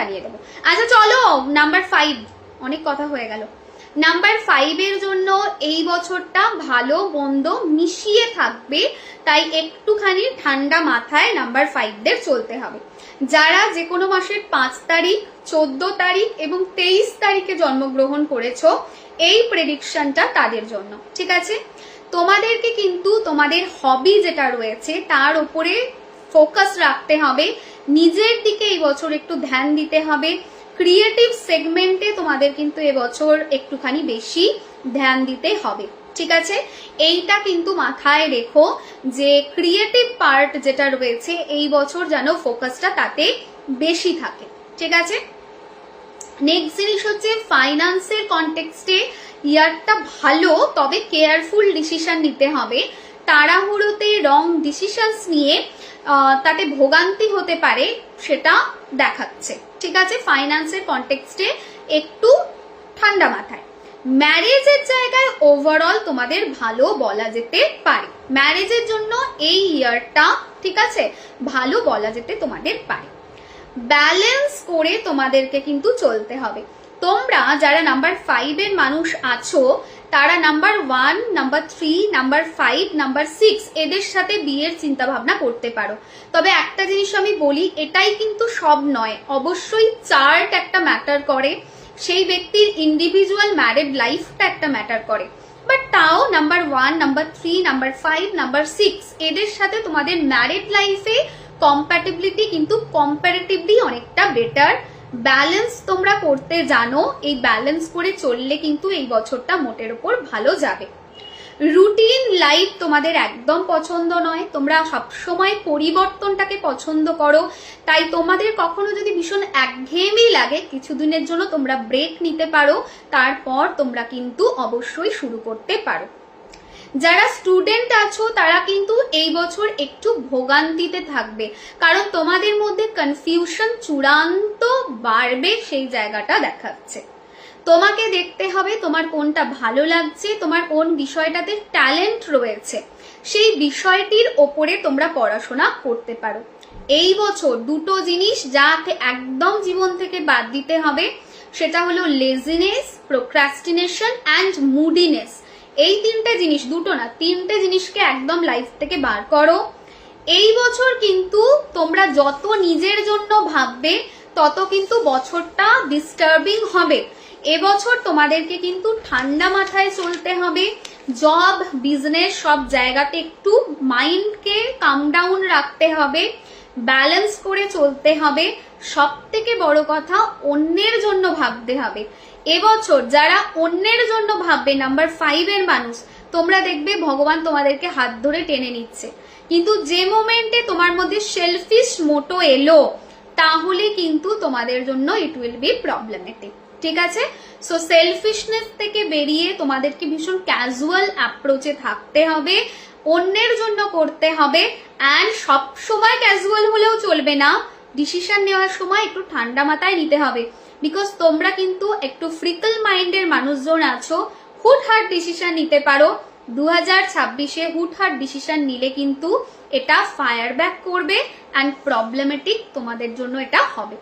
জানিয়ে দেবো। আচ্ছা চলো নাম্বার 5, অনেক কথা হয়ে গেল। নাম্বার 5 এর জন্য এই বছরটা ভালো মন্দ মিশিয়ে থাকবে, তাই একটুখানি ঠান্ডা মাথায় নাম্বার 5 দের চলতে হবে। যারা যে কোনো মাসের 5 তারিখ, 14 তারিখ এবং 23 তারিখে জন্মগ্রহণ করেছো, এই প্রেডিকশনটা তাদের জন্য, ঠিক আছে? তোমাদেরকে কিন্তু তোমাদের হবি যেটা রয়েছে তার উপরে ফোকাস রাখতে হবে, নিজের দিকে এই বছর একটু ধ্যান দিতে হবে। ক্রিয়েটিভ সেগমেন্টে তোমাদের কিন্তু এবছর একটুখানি বেশি ধ্যান দিতে হবে, ঠিক আছে? এইটা কিন্তু মাথায় রেখো যে ক্রিয়েটিভ পার্ট যেটা রয়েছে এই বছর যেন ফোকাসটা তাতে বেশি থাকে, ঠিক আছে? নেক্সট জিনিস হচ্ছে ফাইন্যান্সের কনটেক্সটে ইয়ারটা ভালো, তবে কেয়ারফুল ডিসিশন নিতে হবে। তাড়াহুড়োতে রং ডিসিশনস নিয়ে তাতে ভোগান্তি হতে পারে, সেটা দেখাচ্ছে, ঠিক আছে? ফাইন্যান্সের কনটেক্সটে একটু ঠান্ডা মাথায়। ম্যারেজের জায়গায় ওভারঅল তোমাদের ভালো বলা যেতে পারে, ম্যারেজের জন্য এই ইয়ারটা, ঠিক আছে, ভালো বলা যেতে তোমাদের পারে। ব্যালেন্স করে তোমাদেরকে কিন্তু চলতে হবে। তোমরা যারা নাম্বার 5 এর মানুষ আছো তারা নাম্বার 1, নাম্বার 3, নাম্বার 5, নাম্বার 6 এদের সাথে বিয়ের চিন্তা ভাবনা করতে পারো। তবে একটা জিনিস আমি বলি, এটাই কিন্তু সব নয়, অবশ্যই চার্ট একটা ম্যাটার করে, সেই ব্যক্তির ইন্ডিভিজুয়াল ম্যারিড লাইফটা একটা ম্যাটার করে। বাট তাও নাম্বার 1, নাম্বার 3, নাম্বার 5, নাম্বার 6 এদের সাথে তোমাদের ম্যারিড লাইফে কম্প্যাটিবিলিটি কিন্তু কম্পারেটিভলি অনেকটা বেটার। ব্যালেন্স তোমরা করতে জানো, এই ব্যালেন্স করে চললে কিন্তু এই বছরটা মোটের উপর ভালো যাবে। রুটিন লাইফ তোমাদের একদম পছন্দ নয়, তোমরা সবসময় পরিবর্তনটাকে পছন্দ করো, তাই তোমাদের কখনো যদি ভীষণ একঘেয়েমি লাগে কিছুদিনের জন্য তোমরা ব্রেক নিতে পারো, তারপর তোমরা কিন্তু অবশ্যই শুরু করতে পারো। যারা স্টুডেন্ট আছো তারা কিন্তু এই বছর একটু ভোগান্তিতে থাকবে, কারণ তোমাদের মধ্যে কনফিউশন চূড়ান্ত বাড়বে, সেই জায়গাটা দেখাচ্ছে। তোমাকে দেখতে হবে তোমার কোনটা ভালো লাগছে, তোমার কোন বিষয়টাতে ট্যালেন্ট রয়েছে, সেই বিষয়টির ওপরে তোমরা পড়াশোনা করতে পারো। এই বছর দুটো জিনিস যাকে একদম জীবন থেকে বাদ দিতে হবে, সেটা হলো লেজিনেস, প্রোক্রাস্টিনেশন অ্যান্ড মুডিনেস। এই তিনটে জিনিস, দুটো না তিনটে জিনিসকে একদম লাইফ থেকে বার করো। এই বছর কিন্তু তোমরা যত নিজের জন্য ভাববে তত কিন্তু বছরটা ডিস্টার্বিং হবে। এবছর তোমাদেরকে কিন্তু ঠান্ডা মাথায় চলতে হবে। জব, বিজনেস সব জায়গাতে একটু মাইন্ডকে কাম ডাউন রাখতে হবে, ব্যালেন্স করে চলতে হবে। সব থেকে বড় কথা, অন্যের জন্য ভাবতে হবে। এবছর যারা অন্যের জন্য ভাববে, নাম্বার 5 এর মানুষ, তোমরা দেখবে ভগবান তোমাদেরকে হাত ধরে টেনে নিচ্ছে। কিন্তু যে মোমেন্টে তোমার মধ্যে সেলফিশ মোটো এলো, তাহলে কিন্তু তোমাদের জন্য ইট উইল বি প্রবলেমেটিক, ঠিক আছে? সো সেলফিশনেস থেকে বেরিয়ে তোমাদেরকে ভীষণ ক্যাজুয়াল অ্যাপ্রোচে থাকতে হবে, অন্যের জন্য করতে হবে। অ্যান্ড সব সময় ক্যাজুয়াল হলেও চলবে না, ডিসিশন নেওয়ার সময় একটু ঠান্ডা মাথায় নিতে হবে, বিকজ তোমরা কিন্তু একটু ফ্রিকল মাইন্ডের মানুষজন আছো, হুটহাট ডিসিশন নিতে পারো। 2026-এ হুটহাট ডিসিশন নিলে কিন্তু এটা ফায়ার ব্যাক করবে অ্যান্ড প্রবলেমেটিক তোমাদের জন্য এটা হবে।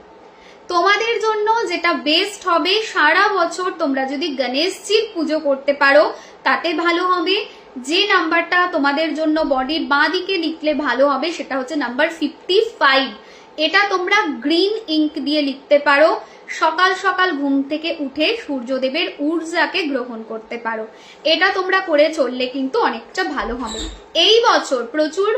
তোমাদের জন্য যেটা বেস্ট হবে, সারা বছর তোমরা যদি গণেশজির পুজো করতে পারো তাতে ভালো হবে। যে নাম্বারটা তোমাদের জন্য বডির বাঁ দিকে লিখলে ভালো হবে সেটা হচ্ছে নাম্বার 55। এটা তোমরা গ্রিন ইঙ্ক দিয়ে লিখতে পারো। সকাল সকাল ঘুম থেকে উঠে সূর্যদেবের ঊর্জাকে গ্রহণ করতে পারো। এটা তোমরা করে চললে কিন্তু অনেকটা ভালো হবে। এই বছর প্রচুর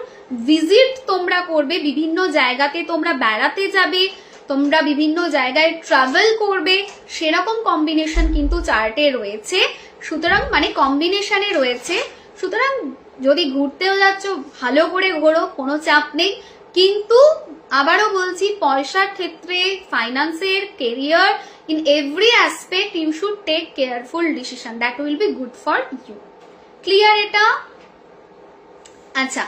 ভিজিট তোমরা করবে, বিভিন্ন জায়গাতে তোমরা বেড়াতে যাবে, তোমরা বিভিন্ন জায়গায় ট্রাভেল করবে, সেরকম কম্বিনেশন কিন্তু চার্টে রয়েছে। সুতরাং মানে কম্বিনেশনে রয়েছে, সুতরাং যদি ঘুরতেও যাচ্ছ ভালো করে ঘোরো, কোনো চাপ নেই। কিন্তু আবারও বলছি, পয়সার ক্ষেত্রে, ফাইন্যান্সের, career, in every aspect you should take careful decision, that will be good for you. Clear এটা? আচ্ছা,